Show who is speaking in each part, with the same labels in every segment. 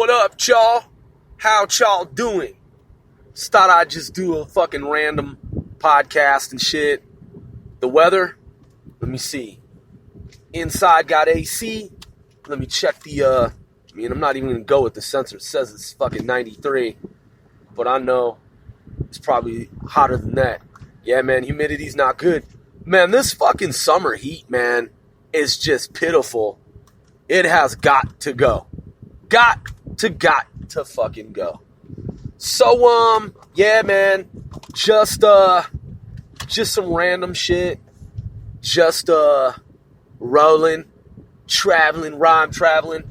Speaker 1: What up, y'all? How y'all doing? Just thought I'd just do a fucking random podcast and shit. The weather, let me see. Inside got AC. Let me check the, I'm not even going to go with the sensor. It says it's fucking 93. But I know it's probably hotter than that. Yeah, man, humidity's not good. Man, this fucking summer heat, man, is just pitiful. It has got to go. Got to fucking go. So, yeah, man, just some random shit. Just, rolling, rhyme traveling.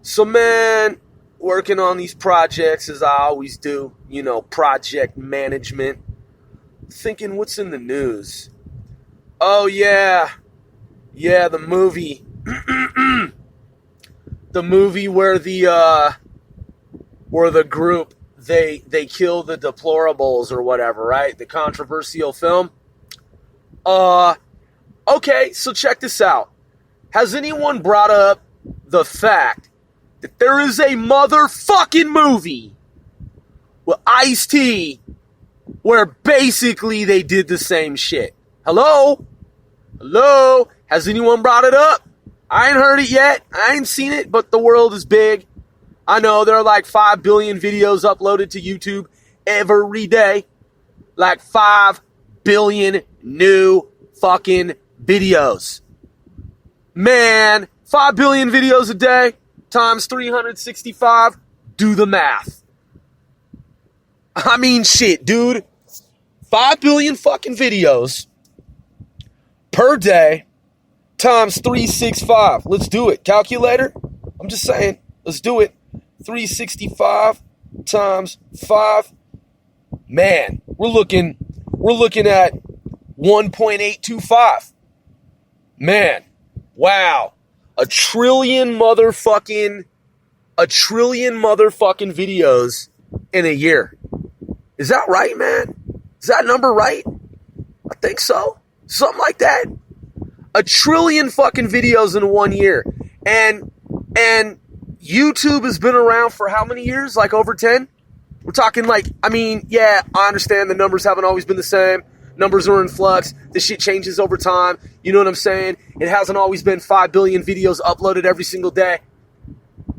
Speaker 1: So, man, working on these projects as I always do, project management. Thinking, what's in the news? Oh, yeah, the movie. The movie where the group, they kill the deplorables or whatever, right? The controversial film. Okay, so check this out. Has anyone brought up the fact that there is a motherfucking movie with Ice-T where basically they did the same shit? Hello? Has anyone brought it up? I ain't heard it yet. I ain't seen it, but the world is big. I know there are like 5 billion videos uploaded to YouTube every day. Like 5 billion new fucking videos. Man, 5 billion videos a day times 365. Do the math. I mean, shit, dude. 5 billion fucking videos per day times 365. Let's do it. Calculator? I'm just saying. Let's do it. 365 times 5. Man, we're looking at 1.825. Man, wow. A trillion motherfucking videos in a year. Is that right, man? Is that number right? I think so. Something like that. A trillion fucking videos in 1 year. And YouTube has been around for how many years? Like over 10? We're talking yeah, I understand the numbers haven't always been the same. Numbers are in flux. This shit changes over time. You know what I'm saying? It hasn't always been 5 billion videos uploaded every single day.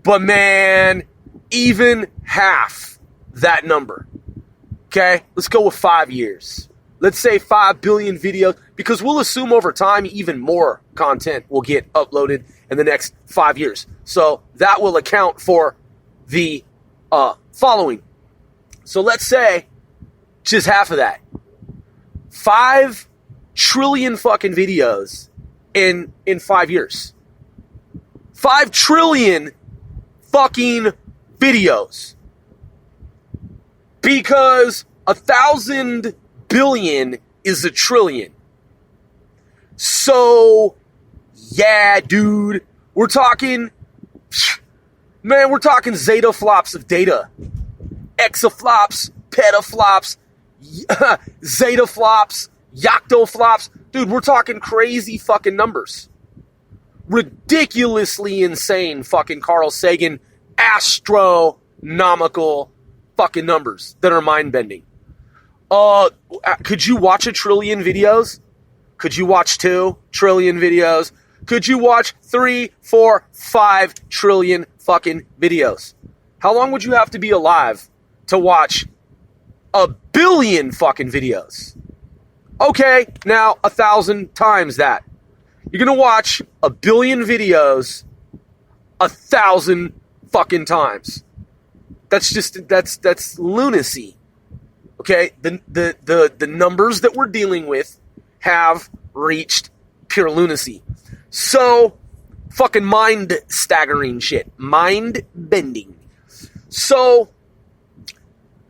Speaker 1: But man, even half that number. Okay? Let's go with 5 years. Let's say 5 billion videos, because we'll assume over time even more content will get uploaded in the next 5 years. So that will account for the following. So let's say just half of that. 5 trillion fucking videos in 5 years. 5 trillion fucking videos. Because 1,000 billion is a trillion. So, yeah, dude, we're talking zetaflops of data. Exaflops, petaflops, zetaflops, yoctoflops. Dude, we're talking crazy fucking numbers. Ridiculously insane fucking Carl Sagan astronomical fucking numbers that are mind-bending. Could you watch 1 trillion videos? Could you watch 2 trillion videos? Could you watch 3, 4, 5 trillion fucking videos? How long would you have to be alive to watch 1 billion fucking videos? Okay, now 1,000 times that. You're gonna watch 1 billion videos 1,000 fucking times. That's lunacy. Okay, the numbers that we're dealing with have reached pure lunacy. So, fucking mind-staggering shit. Mind-bending. So,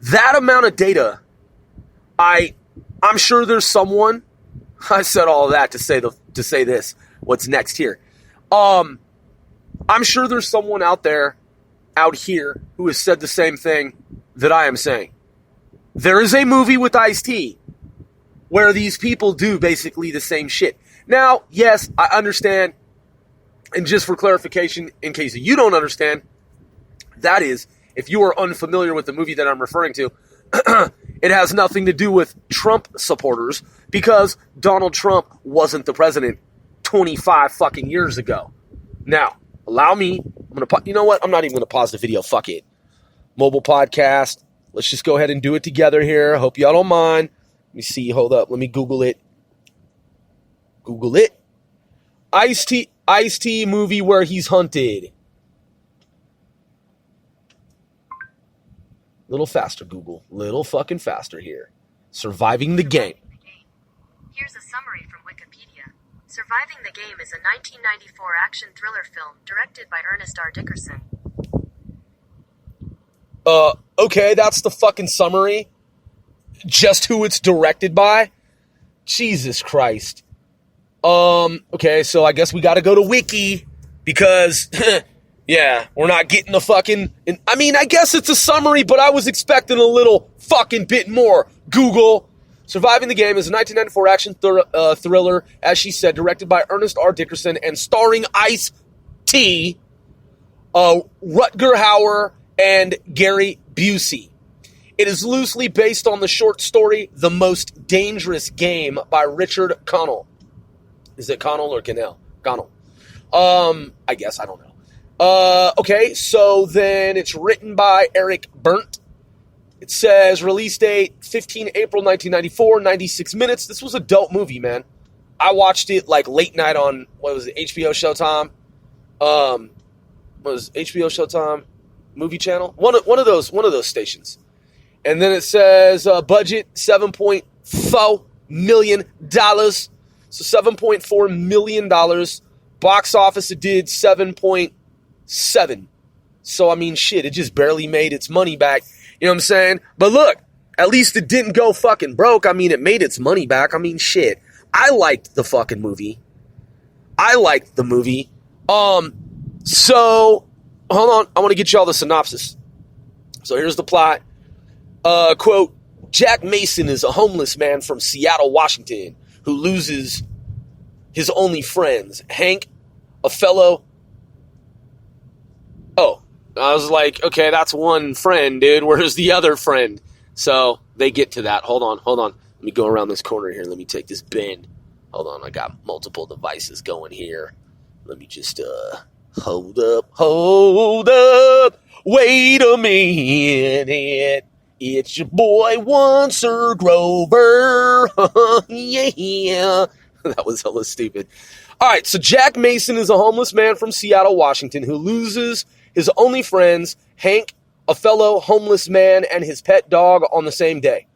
Speaker 1: that amount of data, I'm sure there's someone, I said all of that to say this, what's next here. I'm sure there's someone out here, who has said the same thing that I am saying. There is a movie with Ice-T where these people do basically the same shit. Now, yes, I understand, and just for clarification, in case you don't understand, That is, if you are unfamiliar with the movie that I'm referring to, it has nothing to do with Trump supporters because Donald Trump wasn't the president 25 fucking years ago. Now, allow me, you know what? I'm not even going to pause the video. Fuck it. Mobile podcast. Let's just go ahead and do it together here. Hope y'all don't mind. Let me see. Hold up. Let me Google it. Google it. Ice-T movie where he's hunted. Little faster, Google. Little fucking faster here. Surviving the Game.
Speaker 2: Here's a summary from Wikipedia. Surviving the Game is a 1994 action thriller film directed by Ernest R. Dickerson.
Speaker 1: Okay, that's the fucking summary. Just who it's directed by? Jesus Christ. Okay, so I guess we gotta go to Wiki because... Yeah, we're not getting the fucking... I mean, I guess it's a summary, but I was expecting a little fucking bit more. Google. Surviving the Game is a 1994 action thriller, as she said, directed by Ernest R. Dickerson and starring Ice-T, Rutger Hauer, and Gary Busey. It is loosely based on the short story The Most Dangerous Game by Richard Connell. Is it Connell or Connell? Connell. I guess, I don't know. Okay, so then it's written by Eric Berndt. It says release date 15 April 1994, 96 minutes. This was a dope movie, man. I watched it like late night on, what was it, HBO Showtime? What was HBO Showtime? Movie channel? One of those stations. And then it says budget $7.4 million. So $7.4 million. Box office, it did 7.7. So, I mean, shit, it just barely made its money back. You know what I'm saying? But look, at least it didn't go fucking broke. I mean, it made its money back. I mean, shit. I liked the fucking movie. So, hold on. I want to get you all the synopsis. So, here's the plot. Quote, Jack Mason is a homeless man from Seattle, Washington, who loses his only friends, Hank, a fellow... Oh, I was like, okay, that's one friend, dude. Where's the other friend? So they get to that. Hold on. Let me go around this corner here. Let me take this bend. Hold on. I got multiple devices going here. Let me just, hold up. Wait a minute. It's your boy, Oncer Grover. Yeah. That was hella stupid. All right, so Jack Mason is a homeless man from Seattle, Washington, who loses his only friends, Hank, a fellow homeless man, and his pet dog on the same day.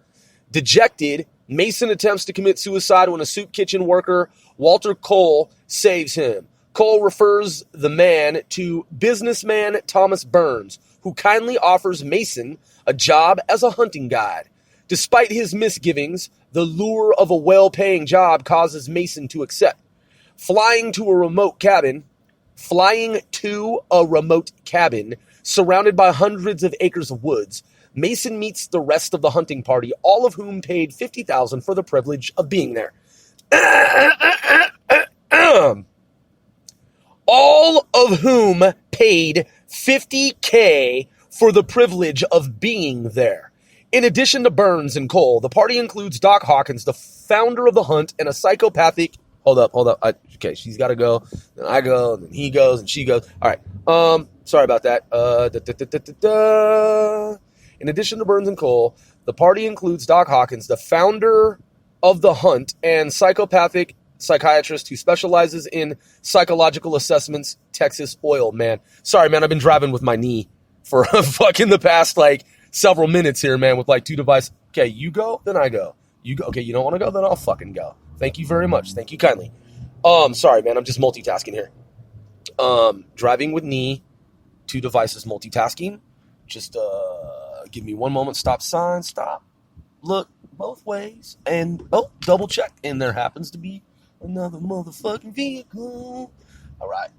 Speaker 1: Dejected, Mason attempts to commit suicide when a soup kitchen worker, Walter Cole, saves him. Cole refers the man to businessman Thomas Burns, who kindly offers Mason a job as a hunting guide. Despite his misgivings, the lure of a well-paying job causes Mason to accept. Flying to a remote cabin surrounded by hundreds of acres of woods, Mason meets the rest of the hunting party, all of whom paid $50,000 for the privilege of being there. All of whom paid $50K for the privilege of being there. In addition to Burns and Cole, the party includes Doc Hawkins, the founder of the hunt, and a psychopathic... Hold up. Okay, she's got to go. Then I go, and then he goes, and she goes. All right. Sorry about that. In addition to Burns and Cole, the party includes Doc Hawkins, the founder of the hunt, and psychopathic psychiatrist who specializes in psychological assessments, Texas Oil, man. Sorry, man, I've been driving with my knee for fucking the past, several minutes here, man, with, 2 devices. Okay, you go, then I go. You go. Okay, you don't want to go, then I'll fucking go. Thank you very much. Thank you kindly. Sorry, man. I'm just multitasking here. Driving with knee, 2 devices multitasking. Just give me one moment. Stop sign. Stop. Look both ways. And, double check. And there happens to be another motherfucking vehicle. All right.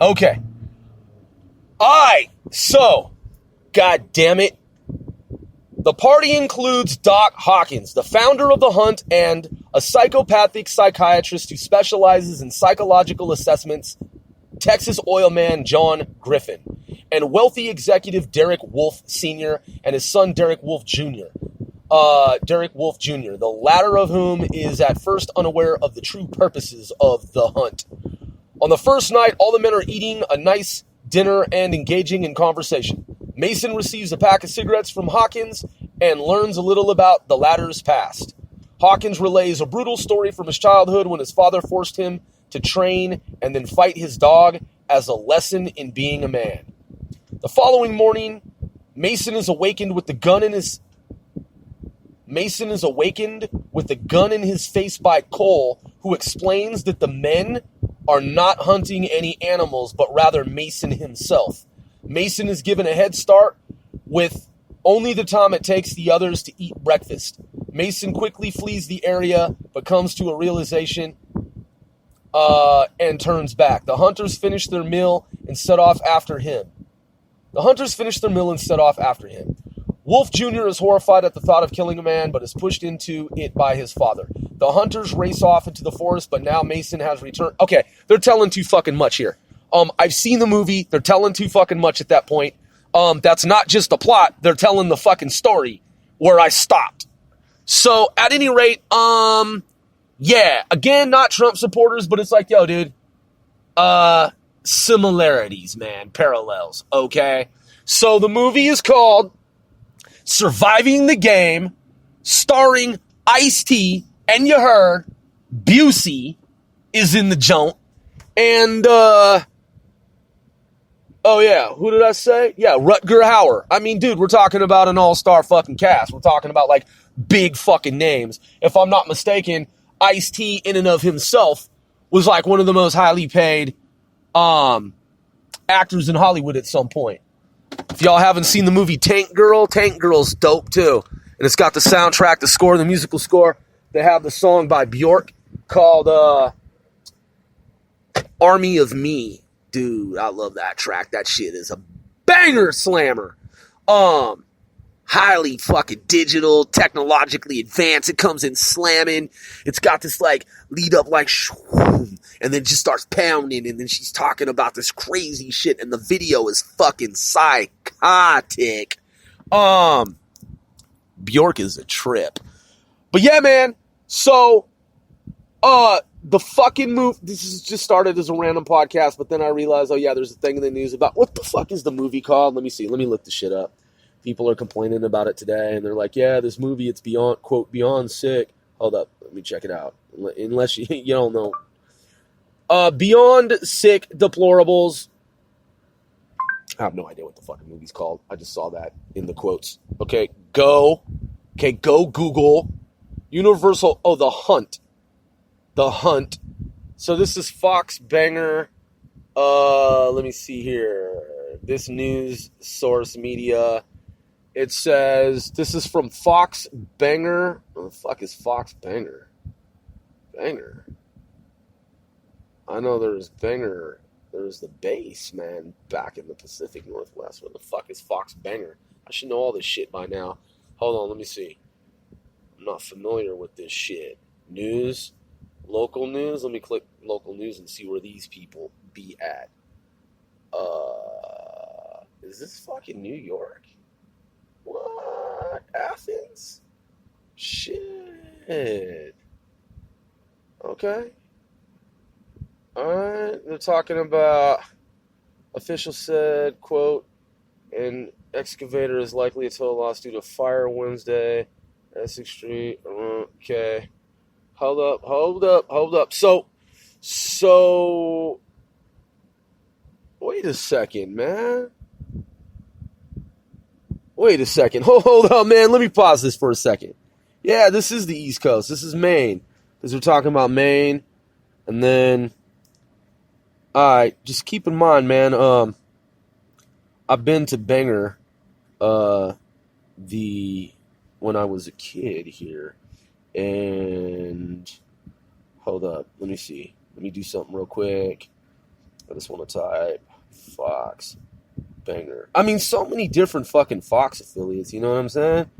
Speaker 1: Okay. All right. So, God damn it. The party includes Doc Hawkins, the founder of the hunt, and a psychopathic psychiatrist who specializes in psychological assessments, Texas Oil man John Griffin. and wealthy executive Derek Wolfe Sr. and his son Derek Wolfe Jr. The latter of whom is at first unaware of the true purposes of the hunt. On the first night, all the men are eating a nice dinner and engaging in conversation. Mason receives a pack of cigarettes from Hawkins and learns a little about the latter's past. Hawkins relays a brutal story from his childhood when his father forced him to train and then fight his dog as a lesson in being a man. The following morning, Mason is awakened with the gun in his face by Cole, who explains that the men are not hunting any animals, but rather Mason himself. Mason is given a head start with only the time it takes the others to eat breakfast. Mason quickly flees the area, but comes to a realization and turns back. The hunters finish their meal and set off after him. Wolf Jr. is horrified at the thought of killing a man, but is pushed into it by his father. The hunters race off into the forest, but now Mason has returned. Okay, they're telling too fucking much here. I've seen the movie. They're telling too fucking much at that point. That's not just the plot. They're telling the fucking story where I stopped. So, at any rate, yeah. Again, not Trump supporters, but it's like, yo, dude. Similarities, man. Parallels, okay? So, the movie is called Surviving the Game, starring Ice-T, and you heard Busey is in the joint. And, oh yeah, who did I say? Yeah, Rutger Hauer. I mean, dude, we're talking about an all-star fucking cast. We're talking about, like, big fucking names. If I'm not mistaken, Ice-T in and of himself was, like, one of the most highly paid actors in Hollywood at some point. If y'all haven't seen the movie Tank Girl's dope, too. And it's got the soundtrack, the score, the musical score. They have the song by Bjork called, Army of Me. Dude, I love that track. That shit is a banger slammer. Highly fucking digital, technologically advanced. It comes in slamming. It's got this like lead up like shwoom, and then just starts pounding, and then she's talking about this crazy shit, and the video is fucking psychotic. Bjork is a trip. But yeah, man. So, the fucking move, this is just started as a random podcast, but then I realized, oh yeah, there's a thing in the news about, what the fuck is the movie called? Let me see, let me look the shit up. People are complaining about it today, and they're like, yeah, this movie, it's beyond, quote, beyond sick. Hold up, let me check it out. Unless you don't know. Beyond Sick Deplorables. I have no idea what the fucking movie's called. I just saw that in the quotes. Go Google Universal, The Hunt. The Hunt. So this is Fox Banger. Let me see here. This news source media. It says, this is from Fox Banger. What the fuck is Fox Banger? Banger. I know there's Banger. There's the base, man, back in the Pacific Northwest. What the fuck is Fox Banger? I should know all this shit by now. Hold on, let me see. I'm not familiar with this shit. News. Local news. Let me click local news and see where these people be at. Is this fucking New York? What? Athens? Shit. Okay. Alright. They're talking about, official said, quote, an excavator is likely to total loss due to fire Wednesday, Essex Street. Okay. Hold up. So, wait a second, man. Wait a second. Hold on, man. Let me pause this for a second. Yeah, this is the East Coast. This is Maine. Because we're talking about Maine. And then, alright, just keep in mind, man, I've been to Bangor, when I was a kid here. And hold up, let me see. Let me do something real quick. I just want to type Fox Banger. I mean, so many different fucking Fox affiliates, you know what I'm saying?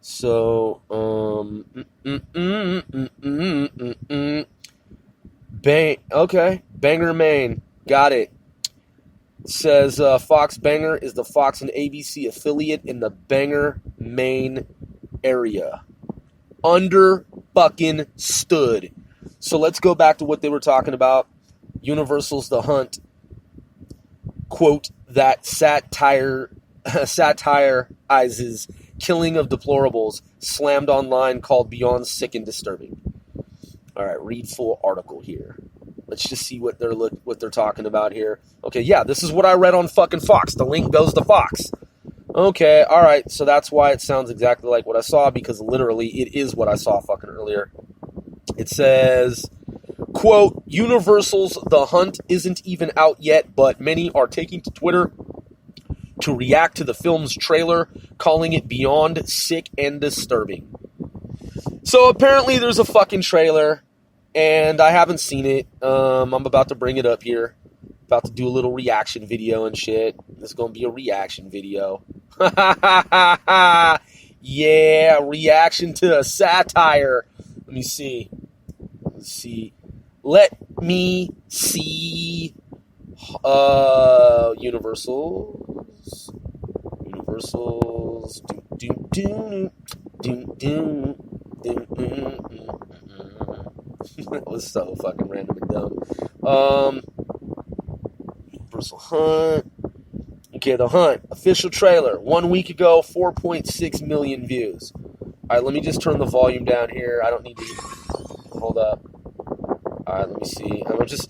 Speaker 1: So, okay, Bangor, Maine. Got it. It says Fox Banger is the Fox and ABC affiliate in the Banger, Maine area. Under fucking stood. So let's go back to what they were talking about. Universal's The Hunt, quote, that satirizes killing of deplorables, slammed online, called beyond sick and disturbing. All right, read full article here. Let's just see what they're talking about here. Okay, yeah, this is what I read on fucking Fox. The link goes to Fox. Okay, all right, so that's why it sounds exactly like what I saw, because literally it is what I saw fucking earlier. It says, quote, Universal's The Hunt isn't even out yet, but many are taking to Twitter to react to the film's trailer, calling it beyond sick and disturbing. So apparently there's a fucking trailer, and I haven't seen it. I'm about to bring it up here. About to do a little reaction video and shit. This is going to be a reaction video. Yeah, reaction to a satire. Let me see. Let's see. Let me see. Universals. That was so fucking random and dumb. Universal Hunt. Okay, The Hunt. Official trailer. 1 week ago, 4.6 million views. Alright, let me just turn the volume down here. I don't need to... Hold up. Alright, let me see. I'm just...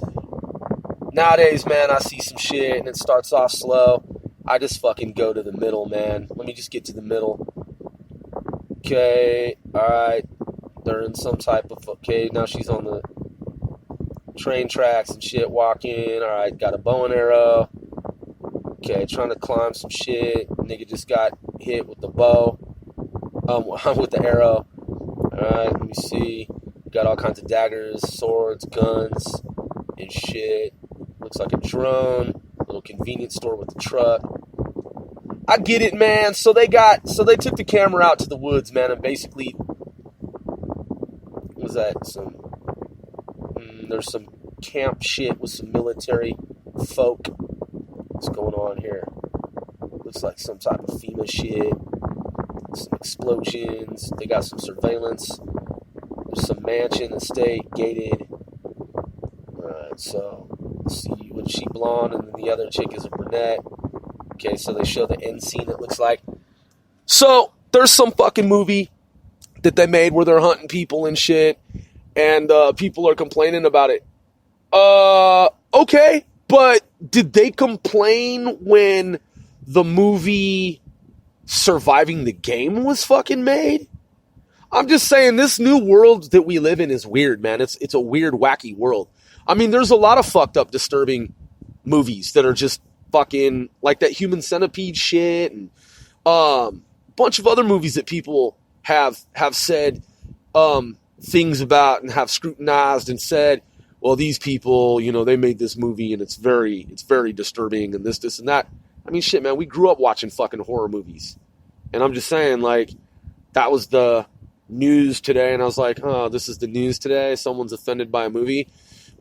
Speaker 1: Nowadays, man, I see some shit and it starts off slow. I just fucking go to the middle, man. Let me just get to the middle. Okay, alright. They're in some type of... Okay, now she's on the train tracks and shit, walking. Alright, got a bow and arrow. Okay, trying to climb some shit. Nigga just got hit with the bow. With the arrow. Alright, let me see. Got all kinds of daggers, swords, guns, and shit. Looks like a drone. Little convenience store with the truck. I get it, man. So they took the camera out to the woods, man, and basically, what was that? There's some camp shit with some military folk. What's going on here? Looks like some type of FEMA shit. Some explosions. They got some surveillance. There's some mansion, estate, gated. Alright, so let's see. What is she, blonde? And then the other chick is a brunette. Okay, so they show the end scene, it looks like. So there's some fucking movie that they made where they're hunting people and shit, and people are complaining about it. Okay, but did they complain when the movie Surviving the Game was fucking made? I'm just saying, this new world that we live in is weird, man. It's a weird, wacky world. I mean, there's a lot of fucked up, disturbing movies that are just fucking like that Human Centipede shit, and a bunch of other movies that people have said things about and have scrutinized and said, well, these people, you know, they made this movie and it's very disturbing and this and that. I mean, shit, man, we grew up watching fucking horror movies. And I'm just saying, like, that was the news today, and I was like, oh, this is the news today? Someone's offended by a movie?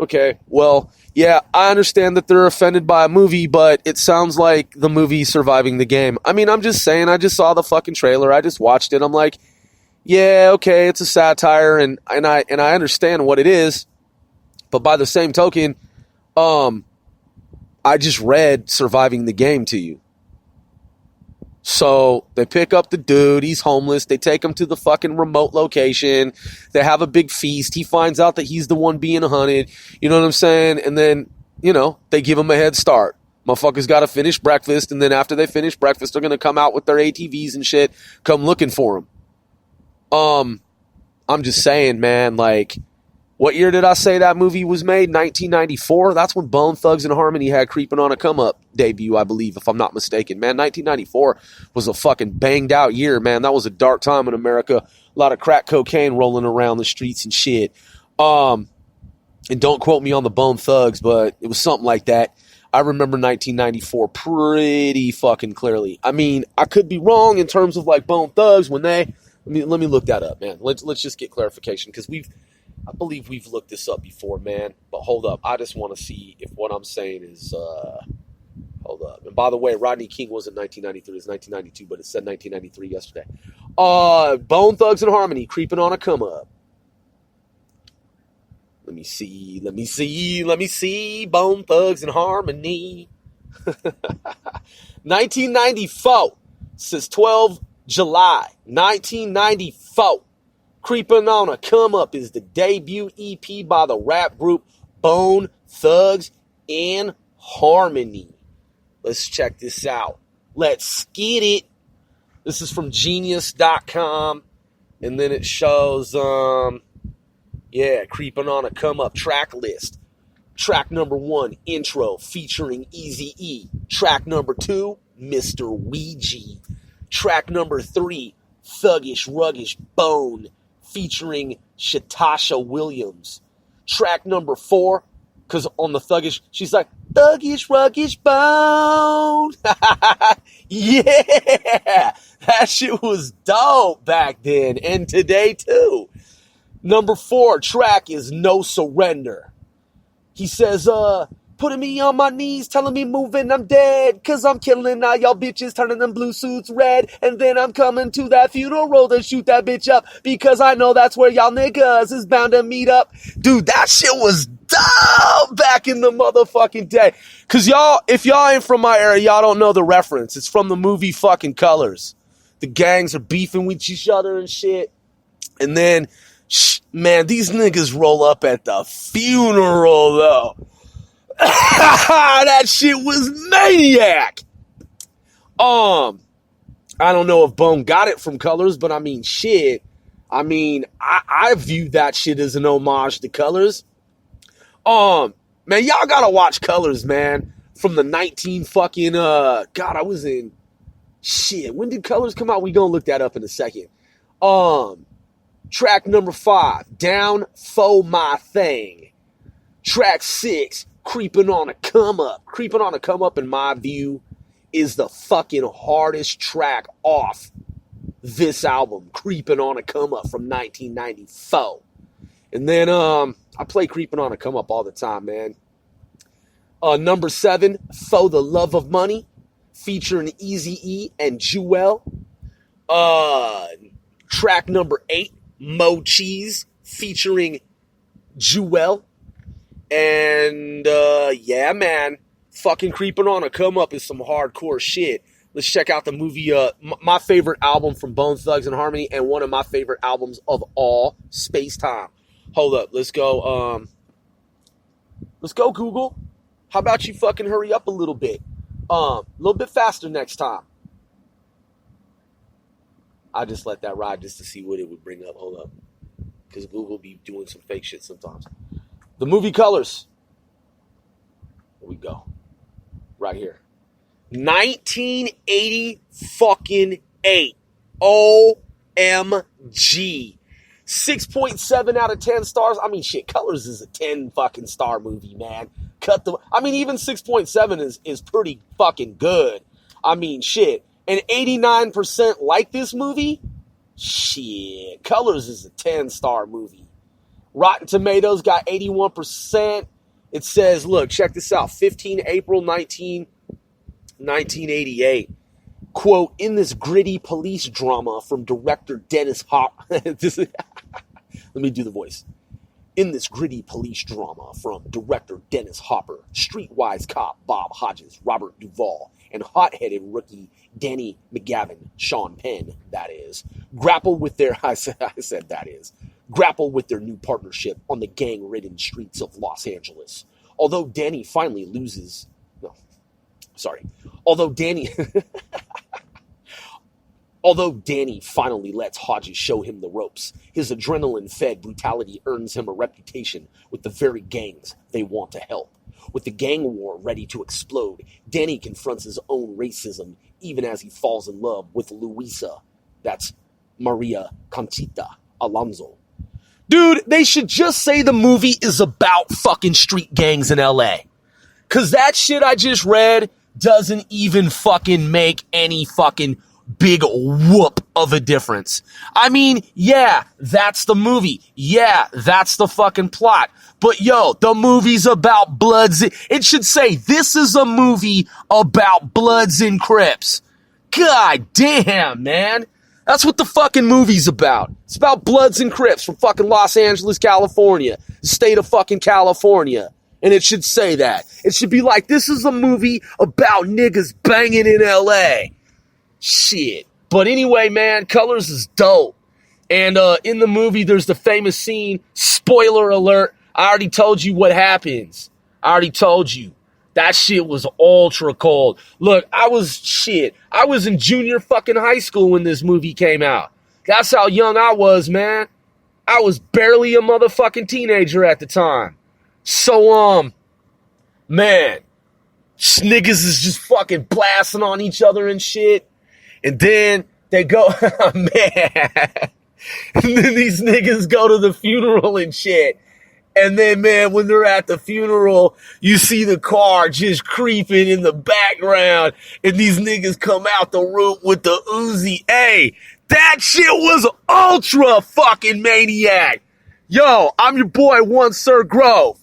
Speaker 1: Okay, well, yeah, I understand that they're offended by a movie, but it sounds like the movie Surviving the Game. I mean, I'm just saying, I just saw the fucking trailer, I just watched it, I'm like, yeah, okay, it's a satire, and I understand what it is, but by the same token, I just read Surviving the Game to you. So they pick up the dude, he's homeless, they take him to the fucking remote location, they have a big feast, he finds out that he's the one being hunted, you know what I'm saying, and then, you know, they give him a head start. Motherfuckers gotta finish breakfast, and then after they finish breakfast, they're gonna come out with their ATVs and shit, come looking for him. I'm just saying, man, like, what year did I say that movie was made? 1994? That's when Bone Thugs and Harmony had Creeping on a Come Up debut, I believe, if I'm not mistaken. Man, 1994 was a fucking banged out year, man. That was a dark time in America. A lot of crack cocaine rolling around the streets and shit. And don't quote me on the Bone Thugs, but it was something like that. I remember 1994 pretty fucking clearly. I mean, I could be wrong in terms of like Bone Thugs when they... Let me look that up, man. Let's just get clarification, because I believe we've looked this up before, man. But hold up. I just want to see if what I'm saying is Hold up. And by the way, Rodney King wasn't 1993. It's 1992, but it said 1993 yesterday. Bone Thugs and Harmony, creeping on a come up. Let me see. Bone Thugs and Harmony. 1994. Since 12 July 1994. Creeping on a Come Up is the debut EP by the rap group Bone Thugs and Harmony. Let's check this out. Let's get it. This is from Genius.com. And then it shows, Creeping on a Come Up track list. Track number 1, Intro, featuring Eazy-E. Track number 2, Mr. Ouija. Track number 3, Thuggish Ruggish Bone, featuring Shatasha Williams. Track number 4, because on the Thuggish, she's like, Thuggish Ruggish Bone. Yeah, that shit was dope back then, and today too. Number 4 track is No Surrender. He says, putting me on my knees, telling me moving, I'm dead, cause I'm killing all y'all bitches, turning them blue suits red, and then I'm coming to that funeral to shoot that bitch up, because I know that's where y'all niggas is bound to meet up. Dude, that shit was dope back in the motherfucking day. Cause y'all, if y'all ain't from my era, y'all don't know the reference. It's from the movie fucking Colors. The gangs are beefing with each other and shit. And then, man, these niggas roll up at the funeral though. That shit was maniac. I don't know if Bone got it from Colors, but I mean, shit. I mean, I view that shit as an homage to Colors. Man, y'all gotta watch Colors, man. From the 19 fucking, God, I was in, shit, when did Colors come out? We gonna look that up in a second. Track number 5, Down For My Thing. Track 6, Creeping on a Come Up. Creeping on a Come Up, in my view, is the fucking hardest track off this album. Creeping on a Come Up from 1994. And then, I play Creeping on a Come Up all the time, man. Number 7, For the Love of Money, featuring Eazy-E and Jewel. Track number 8, Mo Cheese, featuring Jewel. And, yeah, man, fucking Creeping on a Come Up is some hardcore shit. Let's check out the movie, my favorite album from Bone Thugs and Harmony, and one of my favorite albums of all, Space Time. Hold up, let's go, Google. How about you fucking hurry up a little bit? A little bit faster next time. I just let that ride just to see what it would bring up. Hold up. Because Google be doing some fake shit sometimes. The movie Colors. Here we go. Right here. 1980 fucking 8. OMG. 6.7 out of 10 stars. I mean, shit, Colors is a 10 fucking star movie, man. Even 6.7 is pretty fucking good. I mean, shit. And 89% like this movie? Shit. Colors is a 10-star movie. Rotten Tomatoes got 81%. It says, look, check this out. 15 April 1988. Quote, in this gritty police drama from director Dennis Hopper. Let me do the voice. In this gritty police drama from director Dennis Hopper, streetwise cop Bob Hodges, Robert Duvall, and hot-headed rookie Danny McGavin, Sean Penn, that is, grapple with their new partnership on the gang-ridden streets of Los Angeles. Although Danny finally lets Hodges show him the ropes, his adrenaline-fed brutality earns him a reputation with the very gangs they want to help. With the gang war ready to explode, Danny confronts his own racism even as he falls in love with Luisa. That's Maria Conchita Alonso. Dude, they should just say the movie is about fucking street gangs in LA. Cause that shit I just read doesn't even fucking make any fucking big whoop of a difference. I mean, yeah, that's the movie. Yeah, that's the fucking plot. But yo, the movie's about Bloods. It should say, this is a movie about Bloods and Crips. God damn, man. That's what the fucking movie's about. It's about Bloods and Crips from fucking Los Angeles, California. The state of fucking California. And it should say that. It should be like, this is a movie about niggas banging in LA. Shit. But anyway, man, Colors is dope. And in the movie, there's the famous scene. Spoiler alert. I already told you what happens. I already told you. That shit was ultra cold. Look, I was in junior fucking high school when this movie came out. That's how young I was, man. I was barely a motherfucking teenager at the time. So, man, niggas is just fucking blasting on each other and shit. And then they go, man. And then these niggas go to the funeral and shit. And then, man, when they're at the funeral, you see the car just creeping in the background. And these niggas come out the room with the Uzi. Hey, that shit was ultra fucking maniac. Yo, I'm your boy, One Sir Grove.